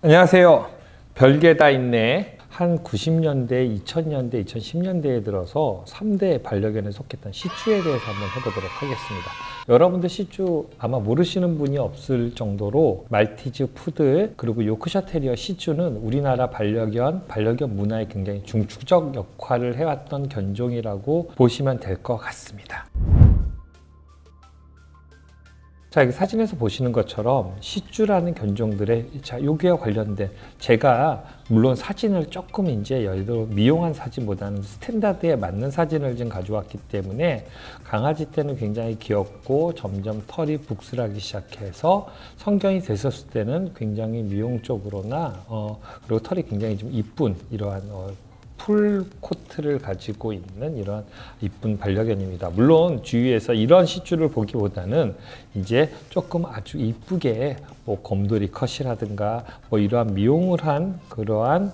안녕하세요. 별게 다 있네. 한 90년대, 2000년대, 2010년대에 들어서 3대 반려견에 속했던 시츄에 대해서 한번 해보도록 하겠습니다. 여러분들 시츄 아마 모르시는 분이 없을 정도로 말티즈 푸들 그리고 요크셔 테리어 시츄는 우리나라 반려견 문화에 굉장히 중추적 역할을 해왔던 견종이라고 보시면 될 것 같습니다. 자, 여기 사진에서 보시는 것처럼 시츄라는 견종들의 여기와 관련된 제가 물론 사진을 조금 이제 예를 들어 미용한 사진보다는 스탠다드에 맞는 사진을 좀 가져왔기 때문에 강아지 때는 굉장히 귀엽고 점점 털이 북슬하기 시작해서 성견이 됐었을 때는 굉장히 미용 쪽으로나 그리고 털이 굉장히 좀 이쁜 이러한 풀 코트를 가지고 있는 이런 이쁜 반려견입니다. 물론 주위에서 이런 시츄를 보기보다는 이제 조금 아주 이쁘게 뭐 곰돌이 컷이라든가 뭐 이러한 미용을 한 그러한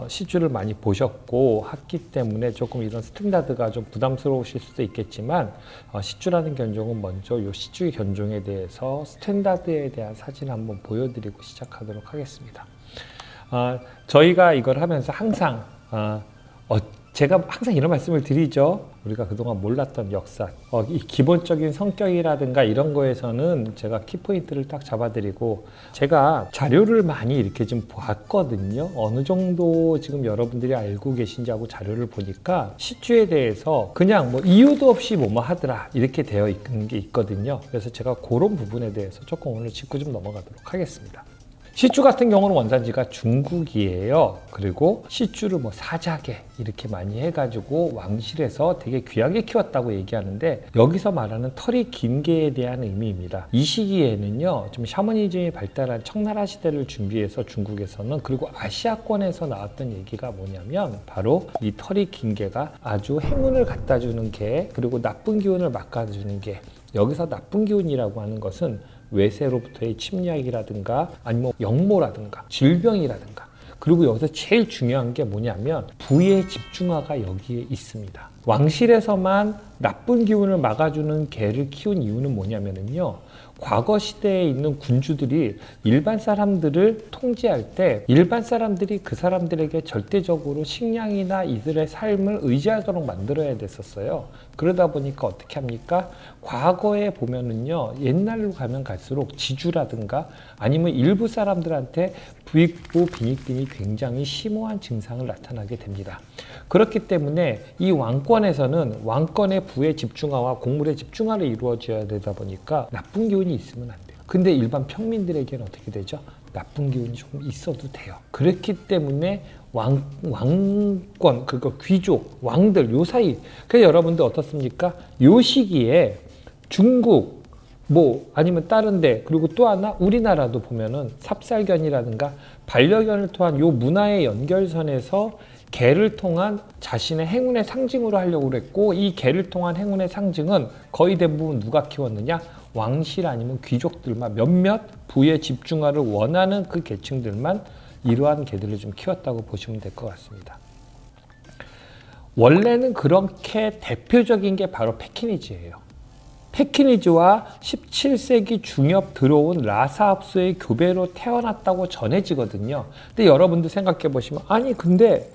시츄를 많이 보셨고 했기 때문에 조금 이런 스탠다드가 좀 부담스러우실 수도 있겠지만 시츄라는 견종은 먼저 이 시츄의 견종에 대해서 스탠다드에 대한 사진을 한번 보여드리고 시작하도록 하겠습니다. 저희가 이걸 하면서 항상 제가 항상 이런 말씀을 드리죠. 우리가 그동안 몰랐던 역사, 이 기본적인 성격이라든가 이런 거에서는 제가 키포인트를 딱 잡아드리고 제가 자료를 많이 이렇게 좀 봤거든요. 어느 정도 지금 여러분들이 알고 계신지 하고 자료를 보니까 시츄에 대해서 그냥 뭐 이유도 없이 뭐뭐 하더라 이렇게 되어 있는 게 있거든요. 그래서 제가 그런 부분에 대해서 조금 오늘 짚고 좀 넘어가도록 하겠습니다. 시츄 같은 경우는 원산지가 중국이에요. 그리고 시츄를 뭐 사자개 이렇게 많이 해가지고 왕실에서 되게 귀하게 키웠다고 얘기하는데 여기서 말하는 털이 긴 개에 대한 의미입니다. 이 시기에는요, 좀 샤머니즘이 발달한 청나라 시대를 준비해서 중국에서는 그리고 아시아권에서 나왔던 얘기가 뭐냐면 바로 이 털이 긴 개가 아주 행운을 갖다 주는 개 그리고 나쁜 기운을 막아주는 개. 여기서 나쁜 기운이라고 하는 것은 외세로부터의 침략이라든가 아니면 역모라든가 질병이라든가 그리고 여기서 제일 중요한 게 뭐냐면 부의 집중화가 여기에 있습니다. 왕실에서만 나쁜 기운을 막아주는 개를 키운 이유는 뭐냐면요. 과거 시대에 있는 군주들이 일반 사람들을 통제할 때 일반 사람들이 그 사람들에게 절대적으로 식량이나 이들의 삶을 의지하도록 만들어야 됐었어요. 그러다 보니까 어떻게 합니까? 과거에 보면은요, 옛날로 가면 갈수록 지주라든가 아니면 일부 사람들한테 부익부 빈익빈이 굉장히 심오한 증상을 나타나게 됩니다. 그렇기 때문에 이 왕권에서는 왕권의 부의 집중화와 곡물의 집중화를 이루어져야 되다 보니까 나쁜 기운이 있으면 안 돼요. 근데 일반 평민들에게는 어떻게 되죠? 나쁜 기운이 조금 있어도 돼요. 그렇기 때문에 왕권, 그거 귀족, 왕들 요 사이. 그래서 여러분들 어떻습니까? 요 시기에 중국, 뭐 아니면 다른 데 그리고 또 하나 우리나라도 보면은 삽살견이라든가 반려견을 통한 요 문화의 연결선에서 개를 통한 자신의 행운의 상징으로 하려고 그랬고 이 개를 통한 행운의 상징은 거의 대부분 누가 키웠느냐? 왕실 아니면 귀족들만 몇몇 부의 집중화를 원하는 그 계층들만 이러한 개들을 좀 키웠다고 보시면 될 것 같습니다. 원래는 그렇게 대표적인 게 바로 페키니즈예요. 페키니즈와 17세기 중엽 들어온 라사 흡수의 교배로 태어났다고 전해지거든요. 근데 여러분들 생각해 보시면 아니 근데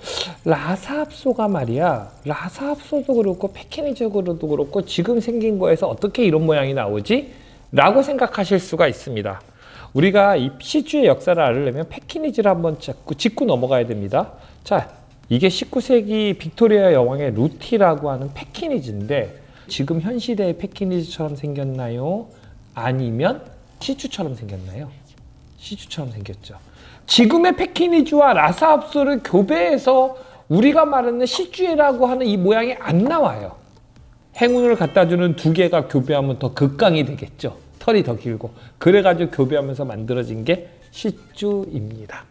라사 흡수가 말이야 라사 흡수도 그렇고 페키니즈도 그렇고 지금 생긴 거에서 어떻게 이런 모양이 나오지? 라고 생각하실 수가 있습니다. 우리가 이 시츄의 역사를 알려면 페키니즈를 한번 짚고 넘어가야 됩니다. 자, 이게 19세기 빅토리아 여왕의 루티라고 하는 페키니즈인데 지금 현 시대의 페키니즈처럼 생겼나요? 아니면 시츄처럼 생겼나요? 시츄처럼 생겼죠. 지금의 페키니즈와 라사 흡수를 교배해서 우리가 말하는 시츄라고 하는 이 모양이 안 나와요. 행운을 갖다 주는 두 개가 교배하면 더 극강이 되겠죠. 털이 더 길고. 그래가지고 교배하면서 만들어진 게 시츄입니다.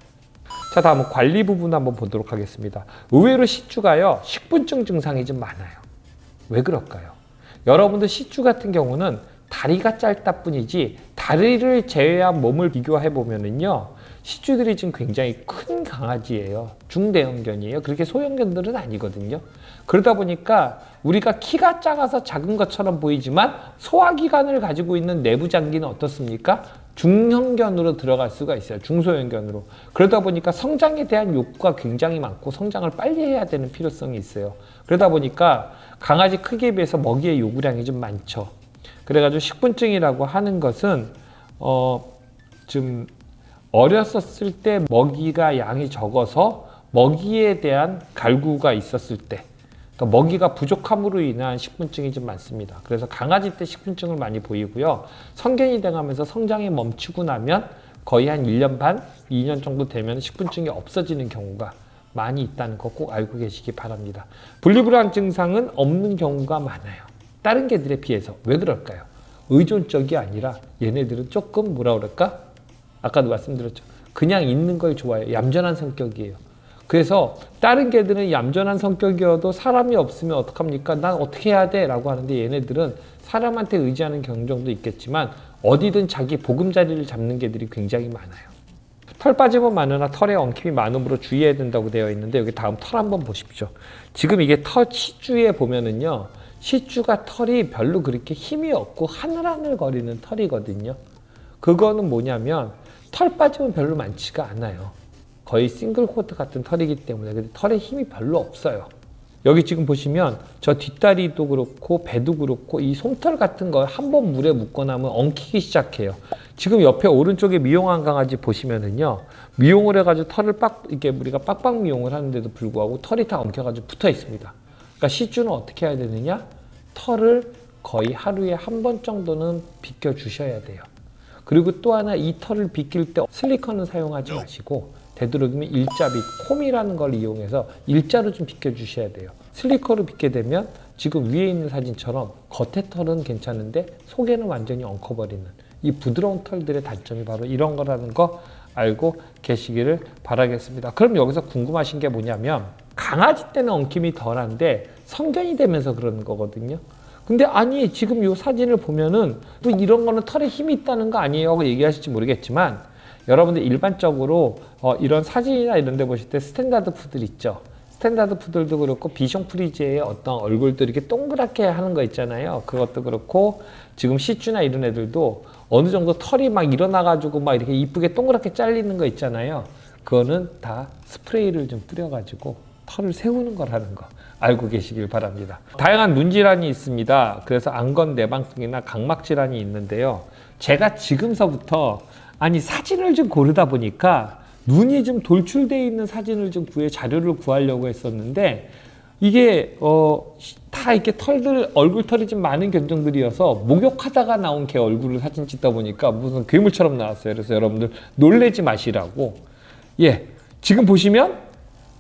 자, 다음은 관리 부분 한번 보도록 하겠습니다. 의외로 시츄가요, 식분증 증상이 좀 많아요. 왜 그럴까요? 여러분들 시츄 같은 경우는 다리가 짧다 뿐이지 다리를 제외한 몸을 비교해 보면은요, 시츄들이 지금 굉장히 큰 강아지예요. 중대형견이에요. 그렇게 소형견들은 아니거든요. 그러다 보니까 우리가 키가 작아서 작은 것처럼 보이지만 소화기관을 가지고 있는 내부 장기는 어떻습니까? 중형견으로 들어갈 수가 있어요. 중소형견으로. 그러다 보니까 성장에 대한 욕구가 굉장히 많고 성장을 빨리 해야 되는 필요성이 있어요. 그러다 보니까 강아지 크기에 비해서 먹이의 요구량이 좀 많죠. 그래가지고 식분증이라고 하는 것은 좀 어렸었을 때 먹이가 양이 적어서 먹이에 대한 갈구가 있었을 때, 그러니까 먹이가 부족함으로 인한 식분증이 좀 많습니다. 그래서 강아지 때 식분증을 많이 보이고요. 성견이 돼가면서 성장이 멈추고 나면 거의 한 1년 반, 2년 정도 되면 식분증이 없어지는 경우가 많이 있다는 거 꼭 알고 계시기 바랍니다. 분리불안 증상은 없는 경우가 많아요. 다른 개들에 비해서. 왜 그럴까요? 의존적이 아니라 얘네들은 조금 뭐라 그럴까? 아까도 말씀드렸죠. 그냥 있는 걸 좋아해요. 얌전한 성격이에요. 그래서 다른 개들은 얌전한 성격이어도 사람이 없으면 어떡합니까? 난 어떻게 해야 돼? 라고 하는데 얘네들은 사람한테 의지하는 경정도 있겠지만 어디든 자기 보금자리를 잡는 개들이 굉장히 많아요. 털 빠짐은 많으나 털에 엉킴이 많음으로 주의해야 된다고 되어 있는데 여기 다음 털 한번 보십시오. 지금 이게 시주에 보면은요. 시주가 털이 별로 그렇게 힘이 없고 하늘하늘 거리는 털이거든요. 그거는 뭐냐면 털 빠짐은 별로 많지가 않아요. 거의 싱글 코트 같은 털이기 때문에 근데 털에 힘이 별로 없어요. 여기 지금 보시면 저 뒷다리도 그렇고 배도 그렇고 이 솜털 같은 거 한번 물에 묻고 나면 엉키기 시작해요. 지금 옆에 오른쪽에 미용한 강아지 보시면은요. 미용을 해가지고 털을 이게 우리가 빡빡 미용을 하는데도 불구하고 털이 다 엉켜가지고 붙어 있습니다. 그러니까 시주는 어떻게 해야 되느냐? 털을 거의 하루에 한 번 정도는 빗겨 주셔야 돼요. 그리고 또 하나 이 털을 빗길 때 슬리커는 사용하지 마시고 되도록이면 일자빗, 콤이라는 걸 이용해서 일자로 좀 빗겨 주셔야 돼요. 슬리커로 빗게 되면 지금 위에 있는 사진처럼 겉에 털은 괜찮은데 속에는 완전히 엉켜버리는 이 부드러운 털들의 단점이 바로 이런 거라는 거 알고 계시기를 바라겠습니다. 그럼 여기서 궁금하신 게 뭐냐면 강아지 때는 엉킴이 덜한데 성견이 되면서 그러는 거거든요. 근데 아니 지금 이 사진을 보면은 뭐 이런 거는 털에 힘이 있다는 거 아니에요 하고 얘기하실지 모르겠지만 여러분들 일반적으로 이런 사진이나 이런 데 보실 때 스탠다드 푸들 있죠. 스탠다드 푸들도 그렇고 비숑 프리지의 어떤 얼굴도 이렇게 동그랗게 하는 거 있잖아요. 그것도 그렇고 지금 시추나 이런 애들도 어느 정도 털이 막 일어나가지고 막 이렇게 이쁘게 동그랗게 잘리는 거 있잖아요. 그거는 다 스프레이를 좀 뿌려가지고 털을 세우는 거라는 거 알고 계시길 바랍니다. 다양한 눈 질환이 있습니다. 그래서 안건 내방증이나 각막 질환이 있는데요. 제가 지금서부터 아니 사진을 좀 고르다 보니까 눈이 좀 돌출되어 있는 사진을 좀 자료를 구하려고 했었는데 이게 다 이렇게 얼굴 털이 좀 많은 견종들이어서 목욕하다가 나온 개 얼굴을 사진 찍다 보니까 무슨 괴물처럼 나왔어요. 그래서 여러분들 놀래지 마시라고. 예, 지금 보시면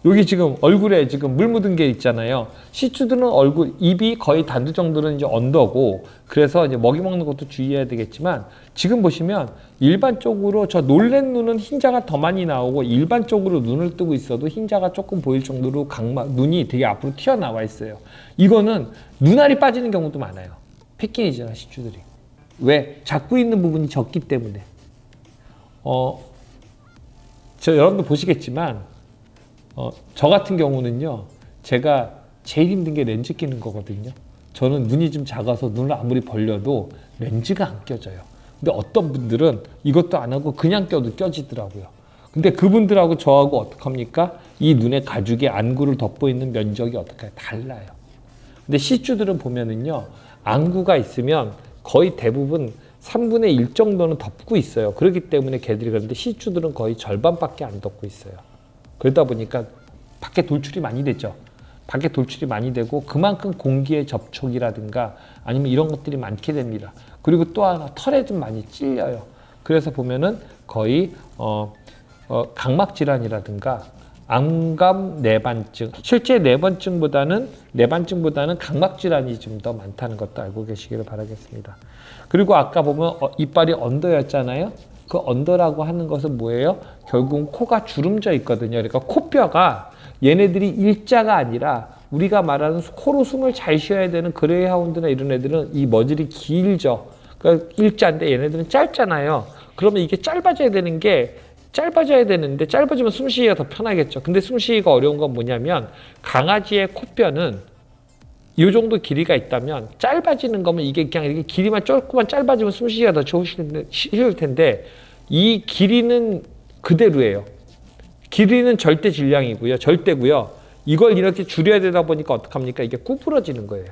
여기 지금 얼굴에 지금 물 묻은 게 있잖아요. 시추들은 얼굴, 입이 거의 단두 정도는 이제 언더고, 그래서 이제 먹이 먹는 것도 주의해야 되겠지만, 지금 보시면 일반적으로 저 놀란 눈은 흰자가 더 많이 나오고, 일반적으로 눈을 뜨고 있어도 흰자가 조금 보일 정도로 눈이 되게 앞으로 튀어나와 있어요. 이거는 눈알이 빠지는 경우도 많아요. 패키니잖아, 시추들이. 왜? 잡고 있는 부분이 적기 때문에. 여러분도 보시겠지만, 저 같은 경우는요, 제가 제일 힘든 게 렌즈 끼는 거거든요. 저는 눈이 좀 작아서 눈을 아무리 벌려도 렌즈가 안 껴져요. 근데 어떤 분들은 이것도 안 하고 그냥 껴도 껴지더라고요. 근데 그분들하고 저하고 어떡합니까? 이 눈의 가죽에 안구를 덮고 있는 면적이 어떻게 달라요. 근데 시추들은 보면은요, 안구가 있으면 거의 대부분 3분의 1 정도는 덮고 있어요. 그렇기 때문에 개들이 그런데 시추들은 거의 절반밖에 안 덮고 있어요. 그러다 보니까 밖에 돌출이 많이 되죠. 밖에 돌출이 많이 되고 그만큼 공기의 접촉이라든가 아니면 이런 것들이 많게 됩니다. 그리고 또 하나 털에 좀 많이 찔려요. 그래서 보면은 거의 각막 질환이라든가 안감 내반증, 실제 내반증보다는 각막 질환이 좀 더 많다는 것도 알고 계시기를 바라겠습니다. 그리고 아까 보면 이빨이 언더였잖아요. 그 언더라고 하는 것은 뭐예요? 결국은 코가 주름져 있거든요. 그러니까 코뼈가 얘네들이 일자가 아니라 우리가 말하는 코로 숨을 잘 쉬어야 되는 그레이하운드나 이런 애들은 이 머질이 길죠. 그러니까 일자인데 얘네들은 짧잖아요. 그러면 이게 짧아져야 되는데 짧아지면 숨쉬기가 더 편하겠죠. 근데 숨쉬기가 어려운 건 뭐냐면 강아지의 코뼈는 이 정도 길이가 있다면 짧아지는 거면 이게 그냥 이렇게 길이만 조금만 짧아지면 숨쉬기가 더 쉬울 텐데 이 길이는 그대로예요. 길이는 절대 질량이고요. 절대고요. 이걸 이렇게 줄여야 되다 보니까 어떡합니까? 이게 구부러지는 거예요.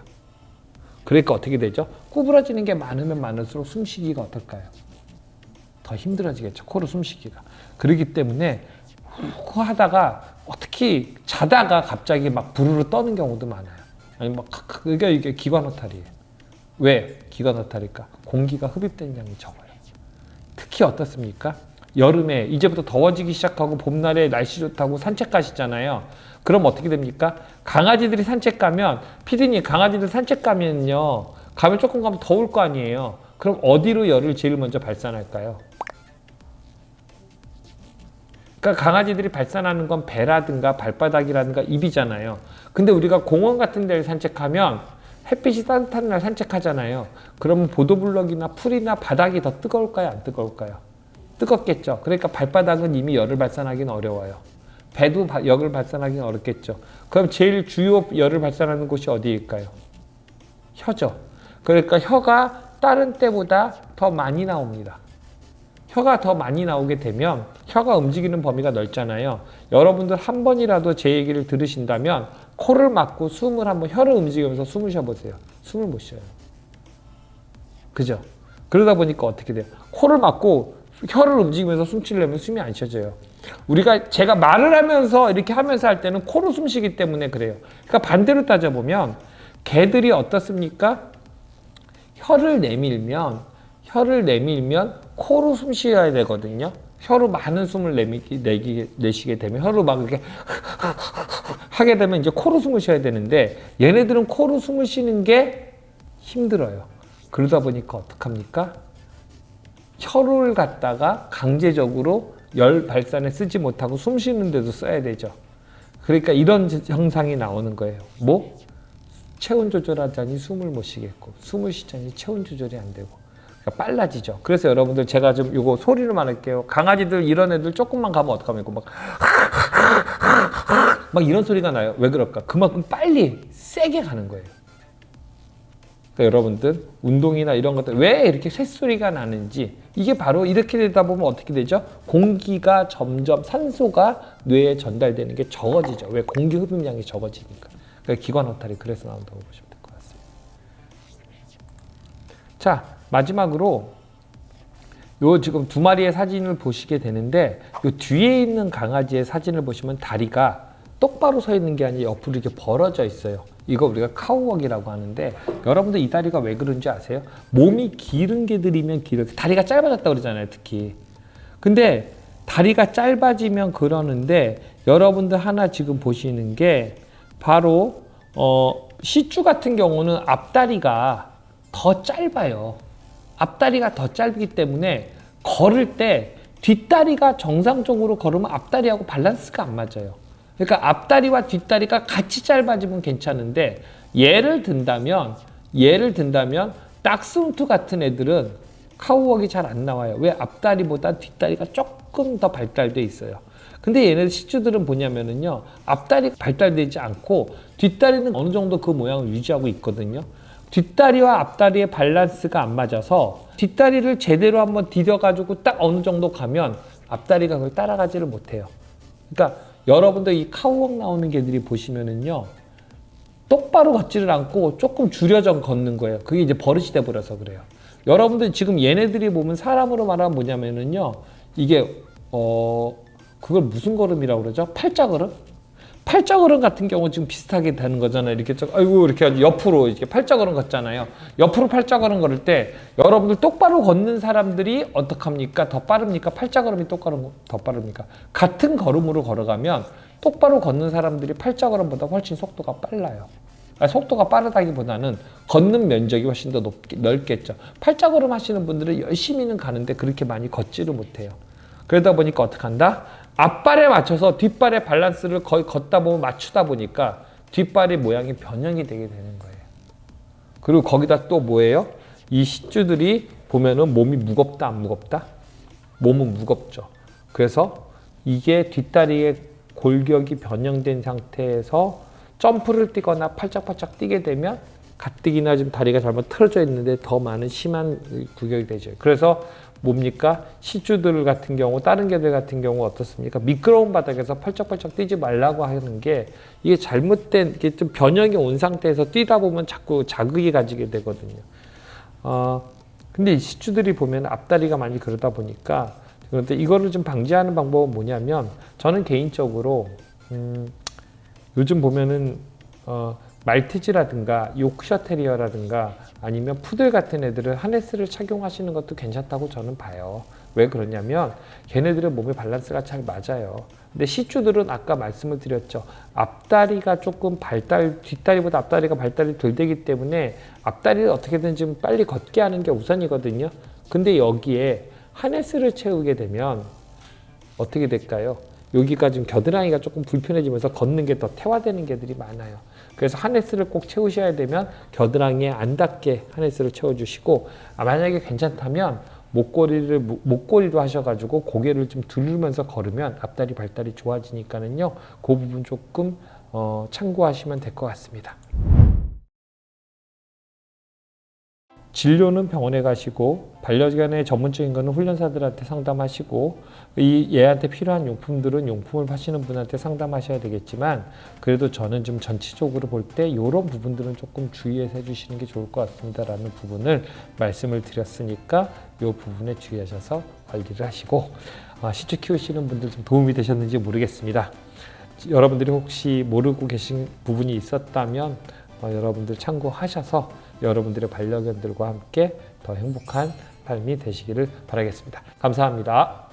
그러니까 어떻게 되죠? 구부러지는 게 많으면 많을수록 숨쉬기가 어떨까요? 더 힘들어지겠죠. 코로 숨쉬기가. 그렇기 때문에 후 하다가 특히 자다가 갑자기 막 부르르 떠는 경우도 많아요. 아니 막 그러니까 이게 기관호탈이에요. 왜 기관호탈일까? 공기가 흡입된 양이 적어요. 특히 어떻습니까? 여름에 이제부터 더워지기 시작하고 봄날에 날씨 좋다고 산책 가시잖아요. 그럼 어떻게 됩니까? 강아지들이 산책 가면 피디님 강아지들 산책 가면요. 가면 조금 가면 더울 거 아니에요. 그럼 어디로 열을 제일 먼저 발산할까요? 그러니까 강아지들이 발산하는 건 배라든가 발바닥이라든가 입이잖아요. 근데 우리가 공원 같은 데를 산책하면 햇빛이 따뜻한 날 산책하잖아요. 그러면 보도블럭이나 풀이나 바닥이 더 뜨거울까요? 안 뜨거울까요? 뜨겁겠죠. 그러니까 발바닥은 이미 열을 발산하기는 어려워요. 배도 열을 발산하기는 어렵겠죠. 그럼 제일 주요 열을 발산하는 곳이 어디일까요? 혀죠. 그러니까 혀가 다른 때보다 더 많이 나옵니다. 혀가 더 많이 나오게 되면 혀가 움직이는 범위가 넓잖아요. 여러분들 한 번이라도 제 얘기를 들으신다면 코를 막고 숨을 한번 혀를 움직이면서 숨을 쉬어보세요. 숨을 못 쉬어요. 그죠? 그러다 보니까 어떻게 돼요? 코를 막고 혀를 움직이면서 숨 쉬려면 숨이 안 쉬어져요. 제가 말을 하면서 이렇게 하면서 할 때는 코로 숨 쉬기 때문에 그래요. 그러니까 반대로 따져보면 개들이 어떻습니까? 혀를 내밀면 코로 숨 쉬어야 되거든요. 혀로 많은 숨을 내시게 되면 혀로 막 이렇게 하게 되면 이제 코로 숨을 쉬어야 되는데 얘네들은 코로 숨을 쉬는 게 힘들어요. 그러다 보니까 어떡합니까? 혀를 갖다가 강제적으로 열 발산에 쓰지 못하고 숨 쉬는 데도 써야 되죠. 그러니까 이런 현상이 나오는 거예요. 뭐? 체온 조절하자니 숨을 못 쉬겠고 숨을 쉬자니 체온 조절이 안 되고 그러니까 빨라지죠. 그래서 여러분들 제가 좀 이거 소리로만 할게요. 강아지들 이런 애들 조금만 가면 어떡합니까? 막 이런 소리가 나요. 왜 그럴까? 그만큼 빨리 세게 가는 거예요. 그러니까 여러분들 운동이나 이런 것들 왜 이렇게 쇳소리가 나는지 이게 바로 이렇게 되다 보면 어떻게 되죠? 공기가 점점 산소가 뇌에 전달되는 게 적어지죠. 왜? 공기 흡입량이 적어지니까. 그러니까 기관호탈이 그래서 나온다고 보시면 될 것 같습니다. 자, 마지막으로 요 지금 두 마리의 사진을 보시게 되는데 요 뒤에 있는 강아지의 사진을 보시면 다리가 똑바로 서 있는 게 아니라 옆으로 이렇게 벌어져 있어요. 이거 우리가 카우웍이라고 하는데 여러분들 이 다리가 왜 그런지 아세요? 몸이 기른 개들이면 다리가 짧아졌다고 그러잖아요, 특히. 근데 다리가 짧아지면 그러는데 여러분들 하나 지금 보시는 게 바로 시쭈 같은 경우는 앞다리가 더 짧아요. 앞다리가 더 짧기 때문에 걸을 때 뒷다리가 정상적으로 걸으면 앞다리하고 밸런스가 안 맞아요. 그러니까 앞다리와 뒷다리가 같이 짧아지면 괜찮은데 예를 든다면 닥스훈트 같은 애들은 카우웍이 잘 안 나와요. 왜? 앞다리보다 뒷다리가 조금 더 발달돼 있어요. 근데 얘네들 시추들은 뭐냐면은요, 앞다리가 발달되지 않고 뒷다리는 어느 정도 그 모양을 유지하고 있거든요. 뒷다리와 앞다리의 밸런스가 안 맞아서 뒷다리를 제대로 한번 디뎌가지고 딱 어느 정도 가면 앞다리가 그걸 따라가지를 못해요. 그러니까 여러분들 이 카우웍 나오는 개들이 보시면은요, 똑바로 걷지를 않고 조금 줄여져 걷는 거예요. 그게 이제 버릇이 돼버려서 그래요. 여러분들 지금 얘네들이 보면 사람으로 말하면 뭐냐면은요, 이게 그걸 무슨 걸음이라고 그러죠? 팔자걸음? 팔자걸음 같은 경우 지금 비슷하게 되는 거잖아요. 이렇게 아이고 이렇게 아주 옆으로 이렇게 팔자걸음 걷잖아요. 옆으로 팔자걸음 걸을 때 여러분들 똑바로 걷는 사람들이 어떡합니까? 더 빠릅니까? 팔자걸음이 더 빠릅니까? 같은 걸음으로 걸어가면 똑바로 걷는 사람들이 팔자걸음보다 훨씬 속도가 빨라요. 속도가 빠르다기보다는 걷는 면적이 훨씬 더 넓겠죠. 팔자걸음 하시는 분들은 열심히는 가는데 그렇게 많이 걷지를 못해요. 그러다 보니까 어떡한다? 앞발에 맞춰서 뒷발의 밸런스를 거의 걷다 보면 맞추다 보니까 뒷발의 모양이 변형이 되게 되는 거예요. 그리고 거기다 또 뭐예요? 이 시쭈들이 보면은 몸이 무겁다, 안 무겁다? 몸은 무겁죠. 그래서 이게 뒷다리의 골격이 변형된 상태에서 점프를 뛰거나 팔짝팔짝 뛰게 되면 가뜩이나 좀 다리가 잘못 틀어져 있는데 더 많은 심한 구경이 되죠. 그래서 뭡니까? 시주들 같은 경우, 다른 개들 같은 경우 어떻습니까? 미끄러운 바닥에서 펄쩍펄쩍 뛰지 말라고 하는 게 이게 잘못된, 이게 좀 변형이 온 상태에서 뛰다 보면 자꾸 자극이 가지게 되거든요. 근데 이 시주들이 보면 앞다리가 많이 그러다 보니까, 그런데 이거를 좀 방지하는 방법은 뭐냐면, 저는 개인적으로, 요즘 보면은, 말티즈라든가 요크셔 테리어라든가 아니면 푸들 같은 애들은 하네스를 착용하시는 것도 괜찮다고 저는 봐요. 왜 그러냐면 걔네들은 몸의 밸런스가 잘 맞아요. 근데 시추들은 아까 말씀을 드렸죠. 앞다리가 조금 뒷다리보다 앞다리가 발달이 덜 되기 때문에 앞다리를 어떻게든 좀 빨리 걷게 하는 게 우선이거든요. 근데 여기에 하네스를 채우게 되면 어떻게 될까요? 여기가 지금 겨드랑이가 조금 불편해지면서 걷는 게 더 태화되는 개들이 많아요. 그래서 하네스를 꼭 채우셔야 되면 겨드랑이에 안 닿게 하네스를 채워주시고, 만약에 괜찮다면 목걸이로 하셔가지고 고개를 좀 두르면서 걸으면 앞다리 발달이 좋아지니까는요. 그 부분 조금 참고하시면 될 것 같습니다. 진료는 병원에 가시고 반려견의 전문적인 거는 훈련사들한테 상담하시고 이 얘한테 필요한 용품들은 용품을 파시는 분한테 상담하셔야 되겠지만 그래도 저는 좀 전체적으로 볼 때 이런 부분들은 조금 주의해서 해주시는 게 좋을 것 같습니다라는 부분을 말씀을 드렸으니까 이 부분에 주의하셔서 관리를 하시고 시추 키우시는 분들 좀 도움이 되셨는지 모르겠습니다. 여러분들이 혹시 모르고 계신 부분이 있었다면 여러분들 참고하셔서 여러분들의 반려견들과 함께 더 행복한 삶이 되시기를 바라겠습니다. 감사합니다.